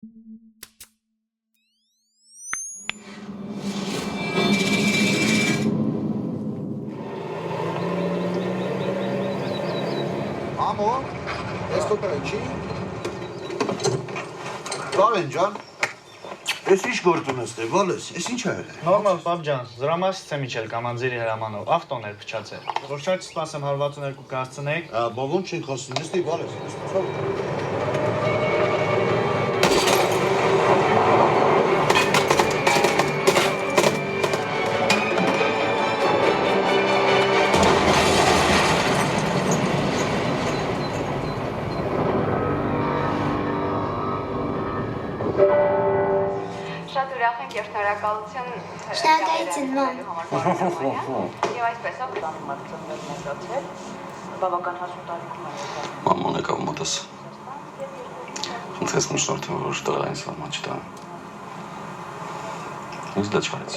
Amo, esto para el chi. Բարեն ջան, ես ինչ գործ ունես դե, վալես, ես ինչ ա եղել։ Նորմալ, պապ ջան, զրամասից եմ իջել կամանձիրի հրամանով, ավտոն էր փչացել։ Որ շատ չսպասեմ 162 կհասցնեք։ Բա ոնց չենք հասցնում, նստի վալես, Շատ ուրախ ենք եւ շնորհակալություն Շնորհակալություն, մամ։ Եվ այսպես ապտանում մատուցել մեծացել բավական հասու տարիքում է։ Մաման եկավ մոտս։ Խնդրես մշտորթում որ տղային սալման չտա։ Ինձ դա չարեց։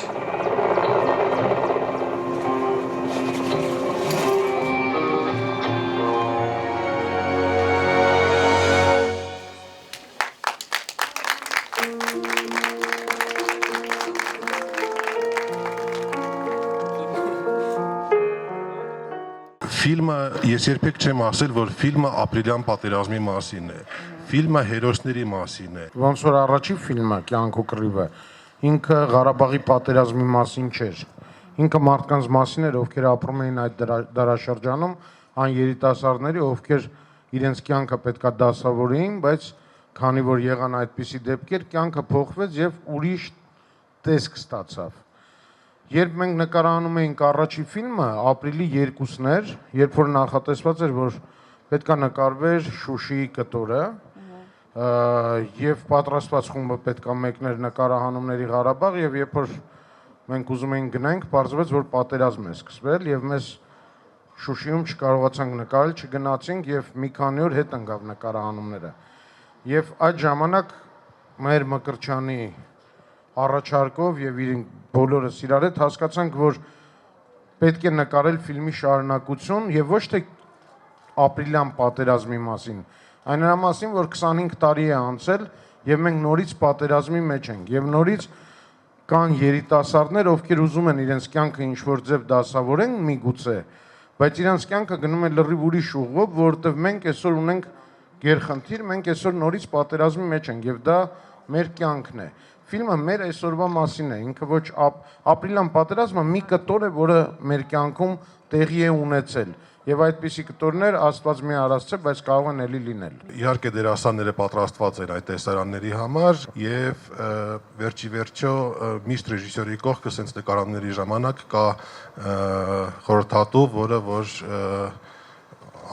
Ֆիլմը ես երբեք չեմ ասել, որ ֆիլմը ապրիլյան պատերազմի մասին է։ Ֆիլմը հերոսների մասին է։ Ոնց որ առաջի ֆիլմը Կյանքու կռիվը ինքը Ղարաբաղի պատերազմի մասին չէր։ Ինքը մարդկանց մասին էր, ովքեր ապրում էին այդ դարաշրջանում, այն երիտասարդների, ովքեր իրենց կյանքը պետքա դասավորեին, բայց քանի որ եղան այդպիսի դեպքեր, կյանքը փոխվեց եւ ուրիշ տեսք ստացավ։ Երբ մենք նկարահանում էինք առաջի ֆիլմը, ապրիլի 2-ն էր, երբ որ նախատեսված էր, որ պետքա նկարվեր Շուշիի կտորը, եւ պատրաստված խումբը պետքա մեկներ նկարահանումների Ղարաբաղ, եւ երբ որ մենք ուզում էինք գնանք, պարզվեց, որ պատերազմ է սկսվել եւ մեզ Շուշիում չկարողացանք նկարել, չգնացինք եւ մի քանի օր հետ ընկավ նկարահանումները։ Եվ այդ ժամանակ մեր Մկրտչյանի առաջարկով եւ իր բոլորս իրար հետ հասկացանք, որ պետք է նկարել ֆիլմի շարունակություն եւ ոչ թե ապրիլյան պատերազմի մասին, այն նրա մասին, որ 25 տարի է անցել եւ մենք նորից պատերազմի մեջ ենք եւ նորից կան երիտասարդներ, ովքեր ուզում են իրենց կյանքը ինչ-որ ձև դասավորեն միգուցե, բայց իրենց կյանքը գնում է լրիվ ուրիշ ուղով, որովհետեւ մենք այսօր ունենք գերխնդիր, մենք այսօր նորից պատերազմի մեջ ենք եւ դա մեր կյանքն է։ Ֆիլմը մեր այսօրվա մասին է, ինքը ոչ ապրիլյան պատերազմը մի կտոր է, որը մեր կյանքում տեղի է ունեցել։ Եվ այդպիսի կտորներ Աստված մի արածը, բայց կարող են էլի լինել։ Իհարկե դերասանները պատրաստված են այդ տեսարանների համար եւ վերջի վերջո միշտ ռեժիսորի կողքը sense նկարանների ժամանակ կա խորհրդատու, որը որ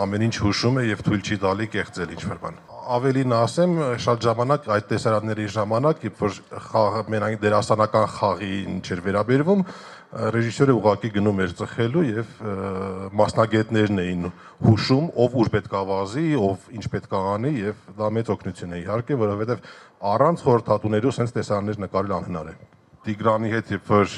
ամեն ինչ հուշում է եւ թույլ չի տալի կեղծել ինչ-որ բան։ Ավելին ասեմ, շատ ժամանակ այդ տեսարանների ժամանակ, երբ որ մենակ դերասանական խաղին չէր վերաբերվում, ռեժիսորը ուղղակի գնում էր ծխելու եւ մասնագետներն էին հուշում, ով ուր պետքա վազի, ով ինչ պետքա անի եւ դա մեծ օգնություն է իհարկե, որովհետեւ առանց խորհրդատուներու sense տեսարաններ նկարել անհնար է։ Տիգրանի հետ երբ որ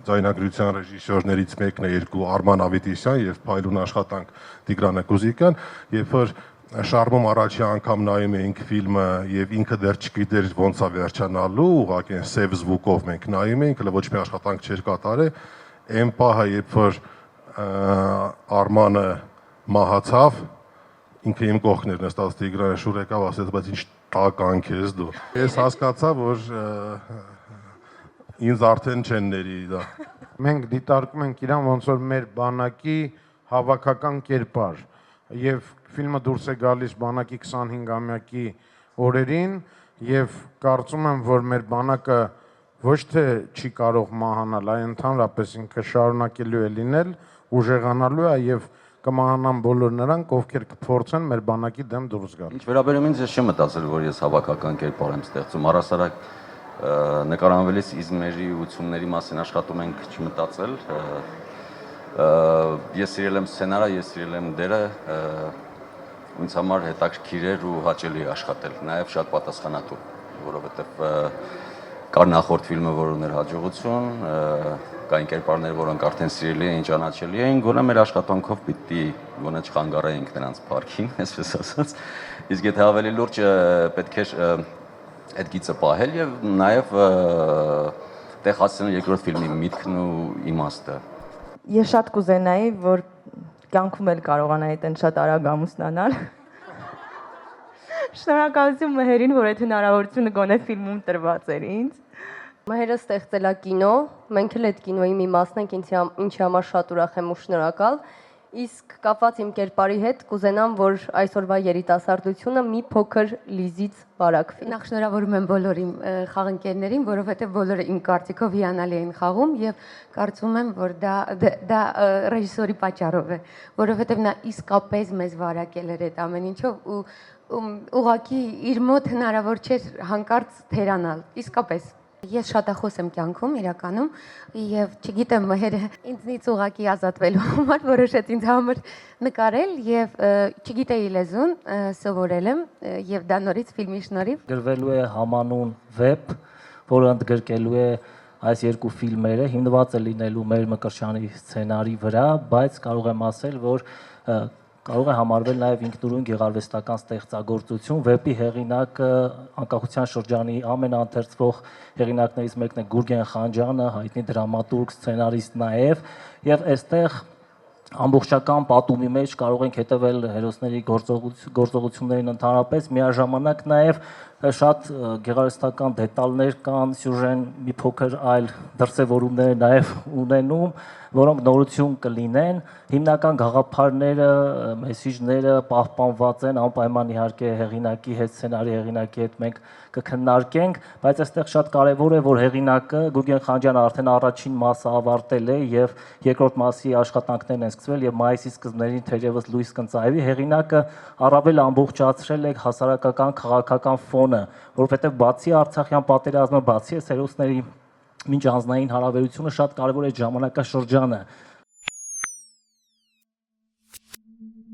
ձայնագրության ռեժիսորներից մեկն է երկու Արման Ավետիսյան եւ Փայլուն աշխատանք Տիգրանը Կուզիկյան, երբ որ Շարմում առաջի անգամ նայում էինք ֆիլմը եւ ինքը դեռ չգիտեր ոնց է վերջանալու, ուղղակի սև զվուկով մենք նայում էինք, հələ ոչ մի աշխատանք չէր կատարել, այն պահը երբ որ Արմանը մահացավ, ինքը իմ կողքն էր նստած Տիգրանը շուր եկավ, ասեց, բայց ինչ տականք ես դու։ Ես հասկացա, որ ինձ արդեն չեն ների դա։ Մենք դիտարկում ենք իրան ոնց որ մեր բանակի հավաքական կերպար եւ ֆիլմը դուրս է գալիս բանակի 25-ամյակի օրերին եւ կարծում եմ, որ մեր բանակը ոչ թե չի կարող մահանալ, այլ ընդհանրապես ինքը շարունակելու է լինել, ուժեղանալու է եւ կմահանան բոլոր նրանք, ովքեր կփորձեն մեր բանակի դեմ դուրս գալ։ Ինչ վերաբերում ինձ ես չեմ մտածել, որ ես հավաքական կերպար եմ ստեղծում, առասարակ նկարանվելիս Իզմերի 80-ների մասին աշխատում ենք չմտածել։ Ես սիրել եմ սցենարը, ես սիրել եմ դերը, ինձ համար հետաքրքիր էր ու հաճելի աշխատել, նաև շատ պատասխանատու, որովհետև կար նախորդ ֆիլմը, որ ուներ հաջողություն, կային կերպարներ, որոնք արդեն սիրելի էին, ճանաչելի էին, գոնե մեր աշխատանքով պիտի գոնե չխանգարեինք նրանց փառքին, այսպես ասած։ Իսկ եթե ավելի լուրջ պետք է այդ գիծը պահել եւ նաեւ տեղ հասցնել երկրորդ ֆիլմի միտքն ու իմաստը։ Ես շատ կուզենայի, որ կյանքում էլ կարողանայի այդեն շատ արագ ամուսնանալ։ Շնորհակալություն Մհերին, որ այդ հնարավորությունը գոնե ֆիլմում տրված էր ինձ։ Մհերը ստեղծել է կինո, մենք էլ այդ կինոյի մի մասն ենք, ինչի համար շատ ուրախ եմ ու շնորհակալ։ Իսկ կապված իմ կերպարի հետ կուզենամ, որ այսօրվա երիտասարդությունը մի փոքր Լիզից վարակվի։ Նախ շնորհավորում եմ բոլոր իմ խաղընկերներին, որովհետև բոլորը իմ կարծիքով հիանալի են խաղում եւ կարծում եմ, որ դա ռեժիսորի պատճառով է, որովհետև նա իսկապես մեզ վարակել էր այդ ամեն ինչով ու ուղղակի իր մոտ հնարավոր չէր հանկարծ թերանալ, իսկապես։ Ես շատախոս եմ կյանքում իրականում եւ չգիտեմ Մհերը ինձնից ուղակի ազատվելու համար որոշեց ինձ համար նկարել եւ չգիտեի լեզուն սովորել եմ եւ դա նորից ֆիլմի շնորհիվ գրվելու է համանուն վեբ, որը ընդգրկելու է այս երկու ֆիլմերը, հիմնված է լինելու մեր Մկրտչյանի սցենարի վրա, բայց կարող եմ ասել, որ կարող է համարվել նաև ինքնուրույն գեղարվեստական ստեղծագործություն, վեպի հեղինակը անկախության շրջանի ամենաընթերցվող հեղինակներից մեկն է Գուրգեն Խանջյանը, հայտնի դրամատուրգ, սցենարիստ նաև, եւ այստեղ ամբողջական պատումի մեջ կարող ենք հետևել հերոսների գործողություններին ընդհանրապես, միաժամանակ նաև շատ գեղարվեստական դետալներ կան, սյուժեն մի փոքր այլ դրսևորումներ նաև ունենում, որոնք նորություն կլինեն, հիմնական գաղափարները, մեսիջները պահպանված են, անպայման իհարկե հեղինակի հետ, սցենարի հեղինակի հետ մենք կքննարկենք, բայց այստեղ շատ կարևոր է, որ հեղինակը Գուրգեն Խանջյանը արդեն առաջին մասը ավարտել է եւ երկրորդ մասի աշխատանքներն են սկսվել եւ մայիսի սկզբներին թերևս լույս կընծայվի, հեղինակը առավել ամբողջացրել է հասարակական քաղաքական ֆոնը, որովհետեւ բացի Արցախյան պատերազմը, բացի հերոսների մինչ անձնային հարաբերությունը շատ կարևոր է ժամանակաշրջանը,